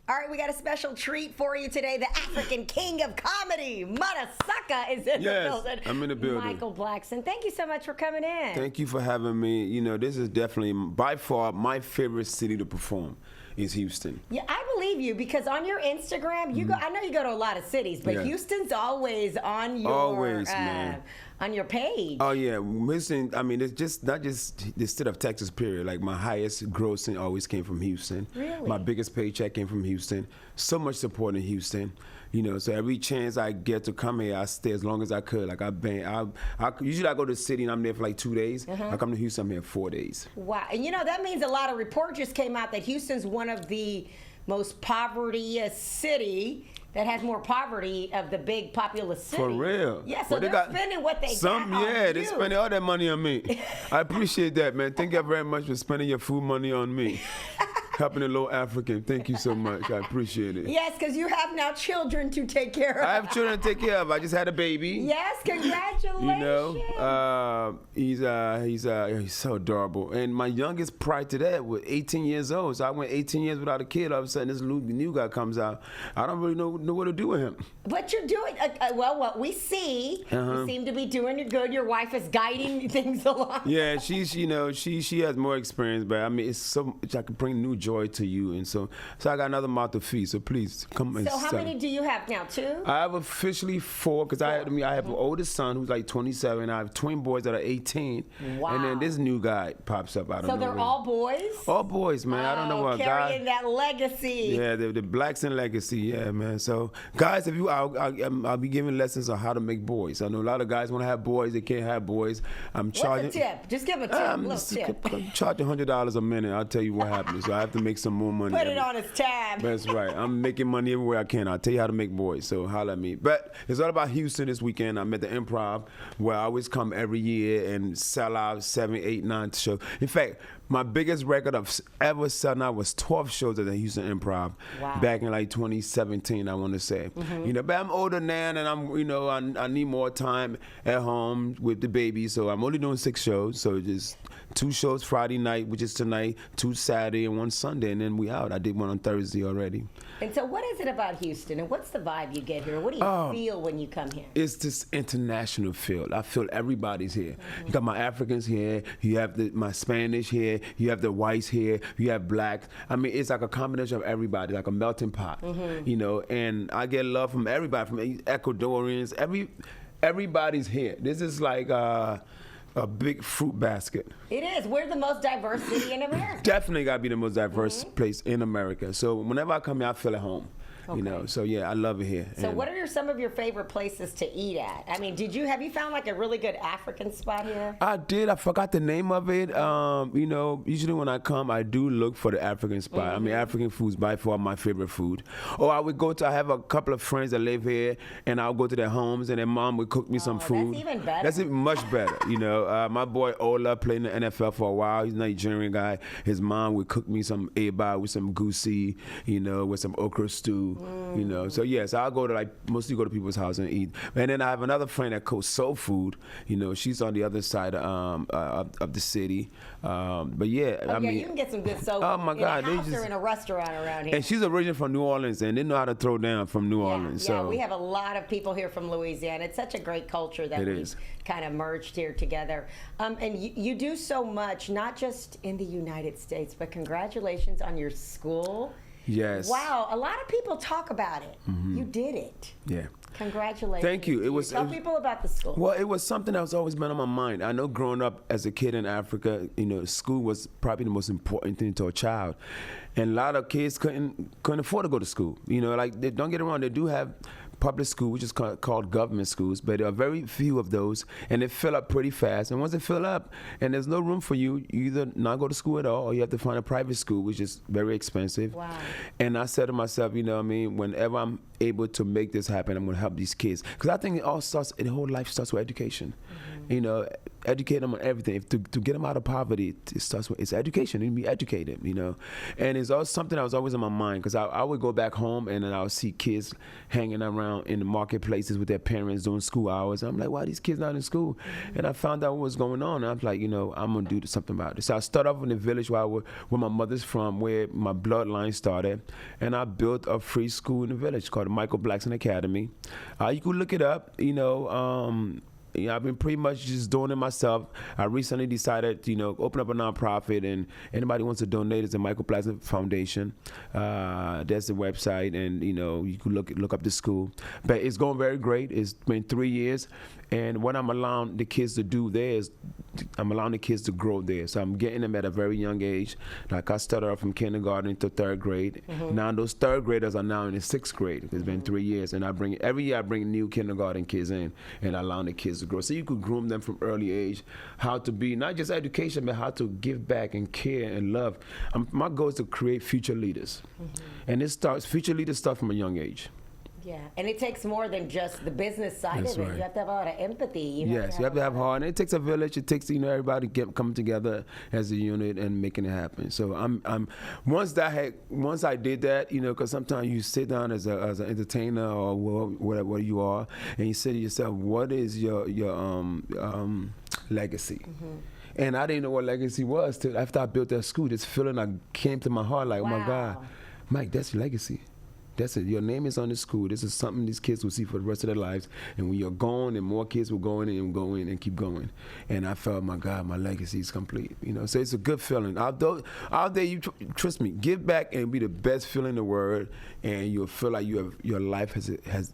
All right, we got a special treat for you today. The African king of comedy, Modasucka, is in the building. I'm in the building. Michael Blackson, thank you so much for coming in. Thank you for having me. You know, this is definitely, by far, my favorite city to perform is Houston. Yeah, I believe you because on your Instagram, you go. I know you go to a lot of cities, but Houston's always on your man. On your page. Oh yeah, Houston. I mean, it's just not just the state of Texas. Period. Like my highest grossing always came from Houston. Really? My biggest paycheck came from Houston. So much support in Houston. You know, so every chance I get to come here, I stay as long as I could. Like usually I go to the city and I'm there for like 2 days. I come to Houston, I'm here 4 days. Wow, and you know that means a lot of reports just came out that Houston's one of the most povertiest city that has more poverty of the big populous cities. For real? Yeah, so they're spending what they got on they're you. spending all that money on me. I appreciate that, man. Thank you very much for spending your food money on me. Helping the little African. Thank you so much. I appreciate it. Yes, because you have now children to take care of. I have children to take care of. I just had a baby. Yes, congratulations. You know, he's so adorable. And my youngest prior to that was 18 years old. So I went 18 years without a kid. All of a sudden, this new guy comes out. I don't really know what to do with him. But you're doing, well, what we see, you seem to be doing good. Your wife is guiding things along. Yeah, she has more experience, but I mean, I can bring new joy to you, and so I got another mouth to feed. So please come and. So how many do you have now? 2? I have officially 4 because I have an oldest son who's like 27. I have twin boys that are 18. Wow. And then this new guy pops up. I don't know. So they're all boys. All boys, man. I don't know what carrying that legacy. Yeah, the Blackson legacy. Yeah, man. So guys, if you, I'll be giving lessons on how to make boys. I know a lot of guys want to have boys. They can't have boys. I'm charging. What's a tip? Just give a tip. I'm charging $100 a minute. I'll tell you what happens. So I have to make some more money. Put it on his tab. That's right. I'm making money everywhere I can. I'll tell you how to make boys. So holla at me. But it's all about Houston this weekend. I'm at the Improv, where I always come every year and sell out 7, 8, 9 shows. In fact, my biggest record of ever selling out was 12 shows at the Houston Improv back in like 2017, I want to say. You know, but I'm older now, and I need more time at home with the baby, so I'm only doing 6 shows. So just 2 shows Friday night, which is tonight, 2 Saturday, and 1 Sunday, and then we out. I did one on Thursday already. And so what is it about Houston, and what's the vibe you get here? What do you feel when you come here? It's this international feel. I feel everybody's here. You got my Africans here, you have my Spanish here, you have the whites here, you have blacks. I mean, it's like a combination of everybody, like a melting pot, you know, and I get love from everybody, from Ecuadorians, everybody's here. This is like a big fruit basket. It is. We're the most diverse city in America. Definitely got to be the most diverse place in America. So whenever I come here, I feel at home. Okay. You know, so yeah, I love it here. So what are some of your favorite places to eat at? I mean, have you found like a really good African spot here? I did. I forgot the name of it. You know, usually when I come, I do look for the African spot. I mean, African food's by far my favorite food. Or I have a couple of friends that live here, and I'll go to their homes, and their mom would cook me some food. That's even better. That's even much better. You know, my boy Ola played in the NFL for a while. He's a Nigerian guy. His mom would cook me some eba with some goosey, you know, with some okra stew. You know, so yes, I'll mostly go to people's house and eat. And then I have another friend that cooks soul food. You know, she's on the other side of the city. But yeah, I mean, you can get some good soul food. Oh my God, in a house or in a restaurant around here. And she's originally from New Orleans, and they know how to throw down from New Orleans. Yeah, so we have a lot of people here from Louisiana. It's such a great culture that we've kind of merged here together. And you do so much, not just in the United States, but congratulations on your school. Yes. Wow, a lot of people talk about it. You did it. Yeah. Congratulations. Thank you. Tell people about the school. Well, it was something that was always been on my mind. I know growing up as a kid in Africa, you know, school was probably the most important thing to a child. And a lot of kids couldn't afford to go to school. You know, like, don't get it wrong, they do have public school, which is called government schools, but there are very few of those, and they fill up pretty fast. And once they fill up, and there's no room for you, you either not go to school at all, or you have to find a private school, which is very expensive. Wow. And I said to myself, you know what I mean, whenever I'm able to make this happen, I'm going to help these kids. Because I think the whole life starts with education. You know, educate them on everything. To get them out of poverty, it starts with, it's education. You need to be educated, you know. And it's also something that was always in my mind, because I would go back home and then I would see kids hanging around in the marketplaces with their parents doing school hours. I'm like, why are these kids not in school? And I found out what was going on. And I was like, you know, I'm going to do something about it. So I started off in the village where my mother's from, where my bloodline started. And I built a free school in the village called the Michael Blackson Academy. You can look it up, you know. I've been pretty much just doing it myself. I recently decided to, open up a nonprofit, and anybody wants to donate, it's the Michael Blackson Foundation. That's the website, and you can look up the school. But it's going very great. It's been 3 years, and what I'm allowing the kids to do there is I'm allowing the kids to grow there. So I'm getting them at a very young age. Like I started off from kindergarten to third grade. Now those third graders are now in the sixth grade. It's been 3 years, and every year I bring new kindergarten kids in and allowing the kids to grow. So you could groom them from early age, how to be not just education, but how to give back and care and love. My goal is to create future leaders, and future leaders start from a young age. Yeah, and it takes more than just the business side of it. Right. You have to have a lot of empathy. You have to have heart. And it takes a village. It takes everybody coming together as a unit and making it happen. So I'm once I did that, because sometimes you sit down as an entertainer or whatever you are, and you say to yourself, what is your legacy? And I didn't know what legacy was till after I built that school. This feeling came to my heart, like, wow. Oh my God, Mike, that's your legacy. That's it. Your name is on the school. This is something these kids will see for the rest of their lives. And when you're gone, and more kids will go in and keep going. And I felt, my God, my legacy is complete. So it's a good feeling. Out there, you trust me, give back and be the best feeling in the world, and you'll feel like your life has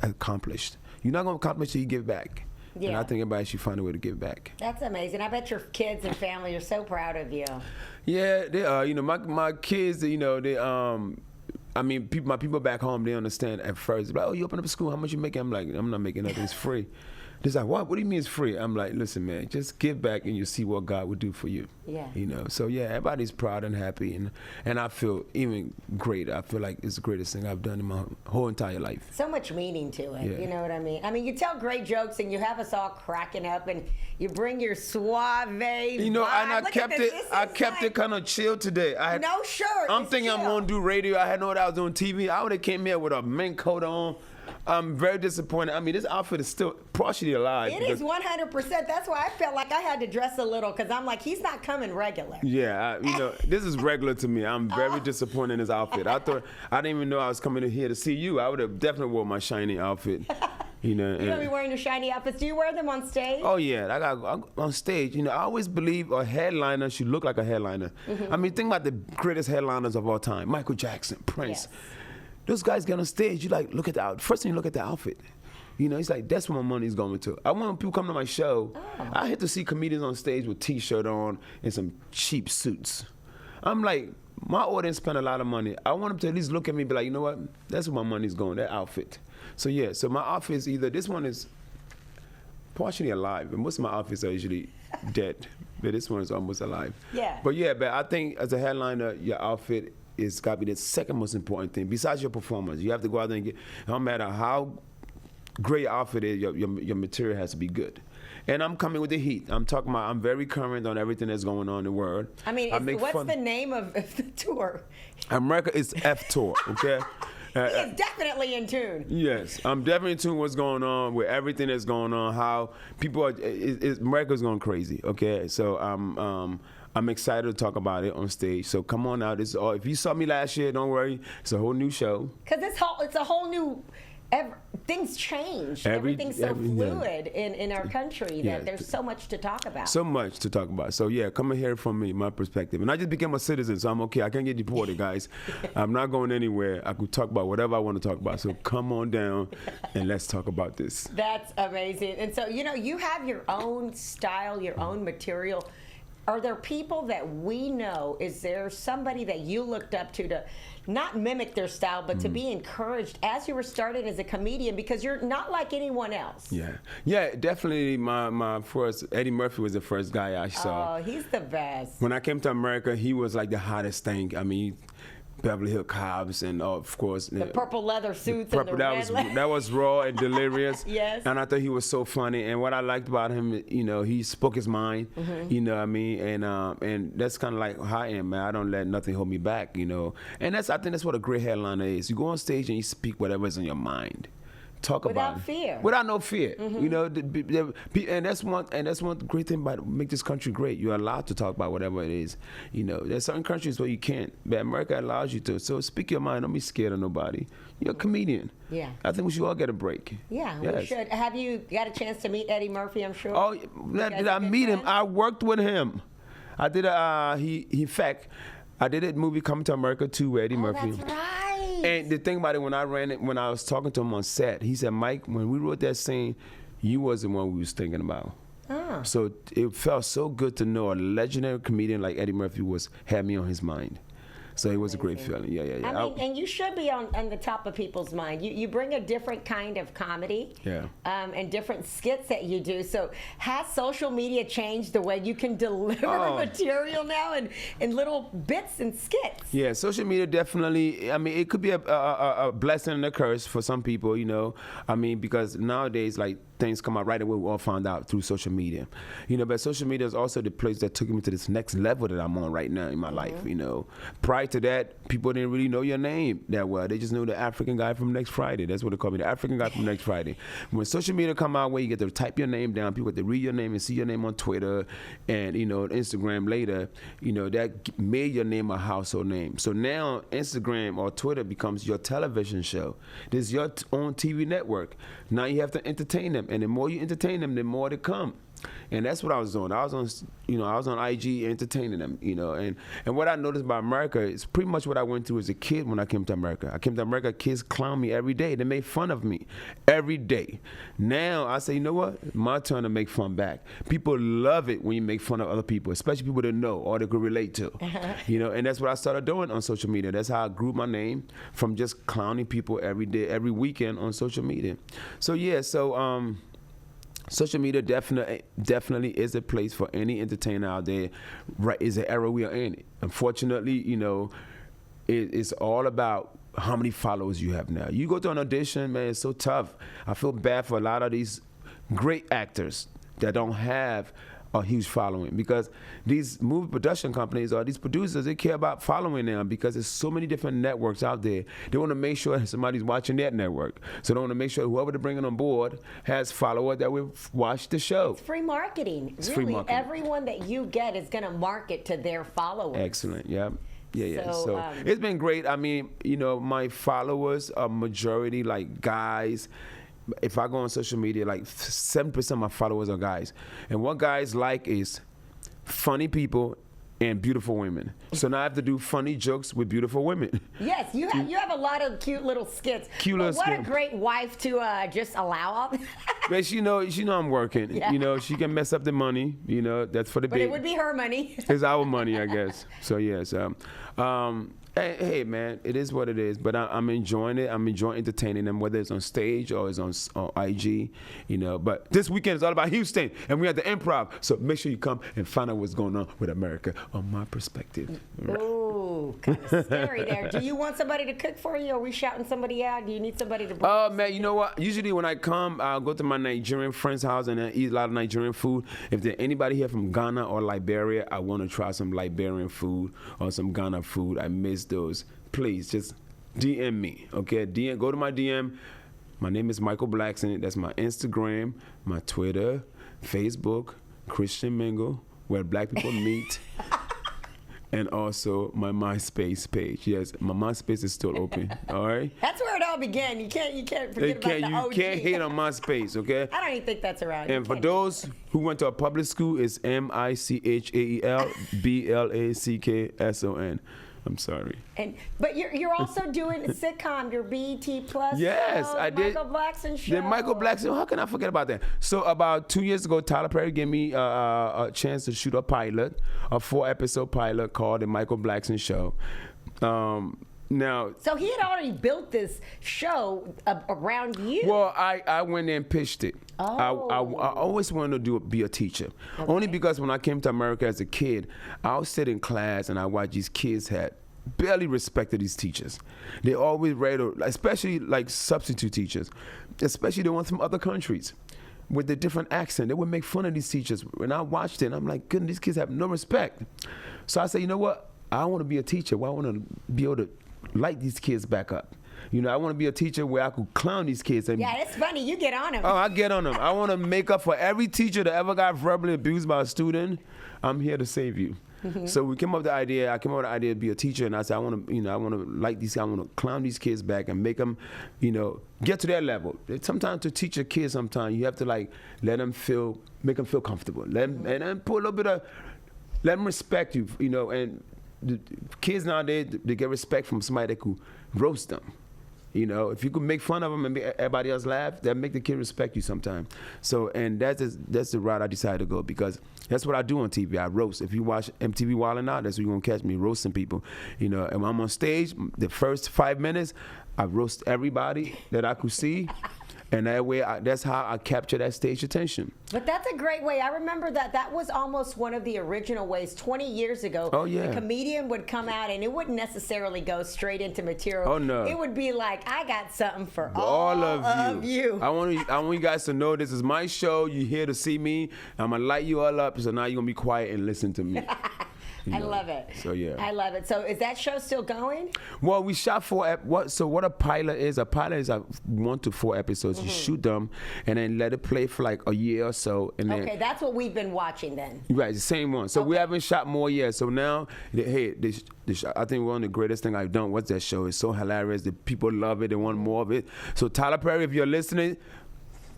accomplished. You're not going to accomplish till you give back. Yeah. And I think everybody should find a way to give back. That's amazing. I bet your kids and family are so proud of you. Yeah, they are. My kids, they my people back home, they understand at first. They're like, oh, you open up a school, how much you making? I'm like, I'm not making nothing, it's free. They're like, what do you mean it's free? I'm like, listen, man, just give back and you'll see what God will do for you. Yeah. So yeah, everybody's proud and happy, and I feel even greater. I feel like it's the greatest thing I've done in my whole entire life. So much meaning to it, yeah. You know what I mean? I mean, you tell great jokes and you have us all cracking up, and you bring your suave vibe. And I kept it kind of chill today. No shirt. I'm thinking chill. I'm going to do radio. I had no idea I was doing TV. I would have came here with a mink coat on. I'm very disappointed. I mean, this outfit is still partially alive. It is 100%. That's why I felt like I had to dress a little, because I'm like, he's not coming regular. Yeah, this is regular to me. I'm very disappointed in this outfit. I didn't even know I was coming in here to see you. I would have definitely worn my shiny outfit. You don't be wearing your shiny outfits. Do you wear them on stage? Oh yeah, I got on stage. I always believe a headliner should look like a headliner. I mean, think about the greatest headliners of all time: Michael Jackson, Prince. Yes. Those guys get on stage, you like, look at the outfit. First thing you look at the outfit. It's like, that's where my money's going to. I want people come to my show. Oh. I hate to see comedians on stage with T-shirt on and some cheap suits. I'm like, my audience spend a lot of money. I want them to at least look at me and be like, you know what? That's where my money's going, that outfit. So yeah, so my outfit is either, this one is partially alive, and most of my outfits are usually dead, but this one is almost alive. Yeah. But I think as a headliner, your outfit it's got to be the second most important thing. Besides your performance, you have to go out there and no matter how great your outfit is, your material has to be good. And I'm coming with the heat. I'm very current on everything that's going on in the world. I mean, what's the name of the tour? America is F Tour, okay? He is definitely in tune. Yes, I'm definitely in tune with what's going on, with everything that's going on, how people are, America's going crazy, okay? So I'm excited to talk about it on stage. So come on out. If you saw me last year, don't worry. It's a whole new show. Because it's a whole new. Things change. Everything's so fluid in our country that there's so much to talk about. So much to talk about. So yeah, come and hear it from me, my perspective. And I just became a citizen, so I'm okay. I can't get deported, guys. I'm not going anywhere. I could talk about whatever I want to talk about. So come on down and let's talk about this. That's amazing. And so, you have your own style, your own material. Are there people that we know? Is there somebody that you looked up to not mimic their style, but to be encouraged as you were starting as a comedian, because you're not like anyone else? Yeah, definitely. My first, Eddie Murphy was the first guy I saw. Oh, he's the best. When I came to America, he was like the hottest thing. I mean, Beverly Hills Cops, and of course the purple leather suits and the that was raw and delirious. Yes. And I thought he was so funny. And what I liked about him, he spoke his mind. You know what I mean? And that's kind of like how I am, man. I don't let nothing hold me back. And I think that's what a great headliner is. You go on stage and you speak whatever's in your mind. Talk without about it. fear. Without no fear. And that's one great thing about make this country great. You're allowed to talk about whatever it is. There's certain countries where you can't, but America allows you to. So speak your mind. Don't be scared of nobody. You're a comedian. Yeah. I think we should all get a break. Yeah, we should. Have you got a chance to meet Eddie Murphy? I'm sure. Oh, did I meet him? I worked with him. I did in fact, I did a movie Coming to America 2 with Eddie Murphy. That's right. And the thing about it, when I was talking to him on set, he said, Mike, when we wrote that scene, you was the one we was thinking about. Oh. So it felt so good to know a legendary comedian like Eddie Murphy had me on his mind. So it was a great feeling. Yeah. I mean, and you should be on the top of people's mind. You bring a different kind of comedy, and different skits that you do. So has social media changed the way you can deliver material now in little bits and skits? Yeah, social media definitely. I mean, it could be a blessing and a curse for some people. I mean, because nowadays, like, things come out right away. We all found out through social media, but social media is also the place that took me to this next level that I'm on right now in my life. Prior to that, people didn't really know your name that well. They just knew the African guy from Next Friday. That's what they call me, the African guy from Next Friday. When social media come out, where you get to type your name down, people get to read your name and see your name on Twitter and Instagram later. That made your name a household name. So now Instagram or Twitter becomes your television show. This is your own TV network. Now you have to entertain them, and the more you entertain them, the more they come. And that's what I was doing. I was on IG entertaining them, and what I noticed about America is pretty much what I went through as a kid when I came to America. I came to America, kids clown me every day. They made fun of me every day. Now I say, you know what? My turn to make fun back. People love it when you make fun of other people, especially people that know or they could relate to. And that's what I started doing on social media. That's how I grew my name, from just clowning people every day, every weekend on social media. So social media definitely is a place for any entertainer out there. Right, is the era we are in. Unfortunately, it's all about how many followers you have now. You go to an audition, man, it's so tough. I feel bad for a lot of these great actors that don't have a huge following, because these movie production companies or these producers, they care about following them because there's so many different networks out there. They want to make sure somebody's watching that network. So they want to make sure whoever they're bringing on board has followers that will watch the show. It's free marketing. It's really, free marketing. Everyone that you get is going to market to their followers. Excellent, yeah. Yeah. So So, it's been great. I mean, my followers are majority like guys. If I go on social media, like 7% of my followers are guys. And what guys like is funny people and beautiful women. So now I have to do funny jokes with beautiful women. Yes, you have a lot of cute little skits. What a great wife to just allow all that. But she know I'm working. Yeah. She can mess up the money. That's for the But baby. it would be her money. It's our money, I guess. So yes. Hey, man, it is what it is. But I'm enjoying it. I'm enjoying entertaining them, whether it's on stage or it's on IG. But this weekend is all about Houston, and we at the Improv. So make sure you come and find out what's going on with America on my perspective. Ooh, kind of scary there. Do you want somebody to cook for you? Are we shouting somebody out? Do you need somebody to bring? Oh, man, you know what? Usually when I come, I'll go to my Nigerian friend's house and I eat a lot of Nigerian food. If there's anybody here from Ghana or Liberia, I want to try some Liberian food or some Ghana food. I miss those. Please just DM me, okay? Go to my DM. My name is Michael Blackson. That's my Instagram, my Twitter, Facebook, Christian Mingle, where black people meet. And also my MySpace page. Yes, my MySpace is still open. All right. That's where it all began. You can't forget about the OG. You can't hate on MySpace, okay? I don't even think that's around. And for those who went to a public school, it's MichaelBlackson. I'm sorry. But you're also doing a sitcom, your BET Plus. Yes, show, I did. Michael Blackson show. The Michael Blackson. How can I forget about that? So about 2 years ago, Tyler Perry gave me a chance to shoot a 4-episode pilot called The Michael Blackson Show. Now, so he had already built this show around you. Well, I went there and pitched it. Oh. I always wanted to be a teacher. Okay. Only because when I came to America as a kid, I would sit in class and I watch these kids had barely respected these teachers. They always ready to, especially like substitute teachers, especially the ones from other countries with the different accent. They would make fun of these teachers. When I watched it, I'm like, goodness, these kids have no respect. So I said, you know what? I want to be a teacher. Well, I want to be able to light these kids back up. You know, I want to be a teacher where I could clown these kids. And, yeah, it's funny. You get on them. Oh, I get on them. I want to make up for every teacher that ever got verbally abused by a student. I'm here to save you. So we came up with the idea. I came up with the idea to be a teacher, and I said, I want to light these. I want to clown these kids back and make them, get to their level. Sometimes to teach a kid, sometimes you have to like make them feel comfortable. And then put a little bit of, let them respect you. And the kids nowadays, they get respect from somebody that could roast them. If you could make fun of them and make everybody else laugh, that make the kid respect you sometimes. So, and that's the route I decided to go, because that's what I do on TV. I roast. If you watch MTV Wildin' Out, that's where you're gonna catch me roasting people. And when I'm on stage, the first 5 minutes, I roast everybody that I could see. And that way, that's how I capture that stage attention. But that's a great way. I remember that was almost one of the original ways 20 years ago. Oh, yeah. The comedian would come out, and it wouldn't necessarily go straight into material. Oh, no. It would be like, I got something for all of you. I want you guys to know this is my show. You're here to see me. I'm going to light you all up, so now you're going to be quiet and listen to me. I love it. So, yeah. I love it. So is that show still going? Well, we shot 4 what a pilot is 1 to 4 episodes. You shoot them and then let it play for like a year or so. And okay, that's what we've been watching then. Right, the same one. So we haven't shot more yet. So now, I think one of the greatest thing I've done was that show. It's so hilarious. The people love it. They want more of it. So Tyler Perry, if you're listening,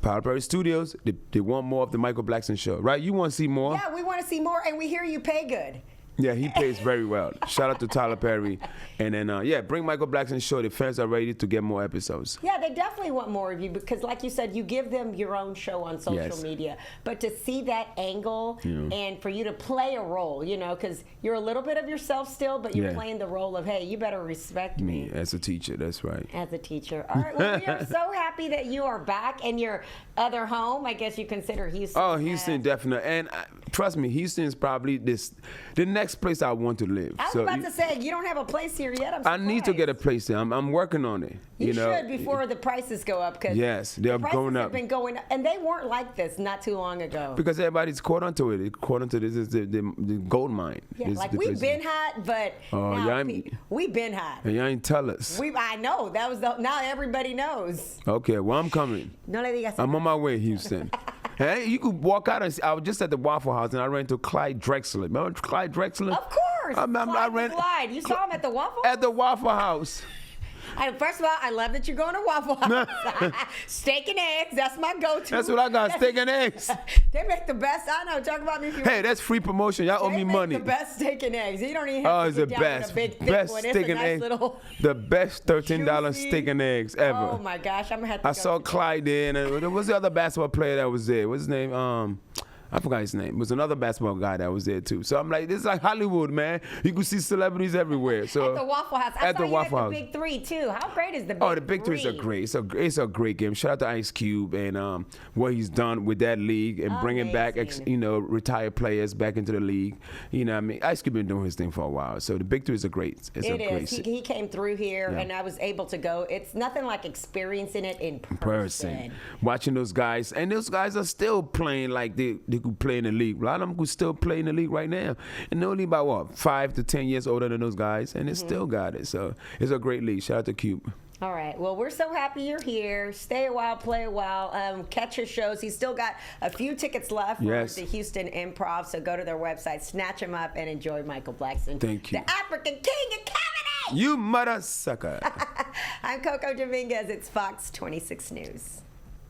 Tyler Perry Studios, they want more of the Michael Blackson show, right? You want to see more? Yeah, we want to see more, and we hear you pay good. Yeah, he pays very well. Shout out to Tyler Perry. And then, bring Michael Blackson's show. The fans are ready to get more episodes. Yeah, they definitely want more of you because, like you said, you give them your own show on social media. But to see that angle and for you to play a role, because you're a little bit of yourself still, but you're playing the role of, hey, you better respect me. As a teacher, that's right. As a teacher. All right, well, we are so happy that you are back in your other home. I guess you consider Houston. Oh, Houston, definitely. And trust me, Houston is probably the next place I want to live. I was about to say, you don't have a place here yet. I need to get a place there. I'm working on it. You should before the prices go up. Cause they're going up. Have been going up, and they weren't like this not too long ago. Because everybody's caught onto it. Caught onto this is the gold mine. Yeah, we've been hot, but now we've been hot. And you ain't tell us. I know. That was now everybody knows. Okay, well, I'm coming. No le digas. I'm on my way, Houston. Hey, you could walk out I was just at the Waffle House and I ran into Clyde Drexler. Remember Clyde Drexler? Of course. Clyde. You saw him at the Waffle House? At the Waffle House. First of all, I love that you're going to Waffle House. Steak and eggs, that's my go-to. That's what I got, steak and eggs. They make the best. I know, talk about me if you Hey, that's free promotion. Y'all owe me money. They make the best steak and eggs. You don't even have to get down with a big thick best one. Steak and eggs. The best $13 steak and eggs ever. Oh my gosh, I'm gonna have to I saw Clyde there, and there was the other basketball player that was there. What's his name? I forgot his name. It was another basketball guy that was there too. So I'm like, this is like Hollywood, man. You can see celebrities everywhere. So at the Waffle House. I saw you at the Big Three too. How great is the Big Three? Oh, the Big Threes are great. It's a great game. Shout out to Ice Cube and what he's done with that league and bringing back retired players back into the league. You know what I mean? Ice Cube been doing his thing for a while. So the Big Three is a great. He came through here and I was able to go. It's nothing like experiencing it in person. Watching those guys, and those guys are still playing like they could play in the league. A lot of them could still play in the league right now. And they're only about 5 to 10 years older than those guys, and they still got it. So it's a great league. Shout out to Cube. All right. Well, we're so happy you're here. Stay a while, play a while. Catch his shows. He's still got a few tickets left for the Houston Improv. So go to their website, snatch them up, and enjoy Michael Blackson. Thank you. The African King of Comedy. You Modasucka. I'm Coco Dominguez. It's Fox 26 News.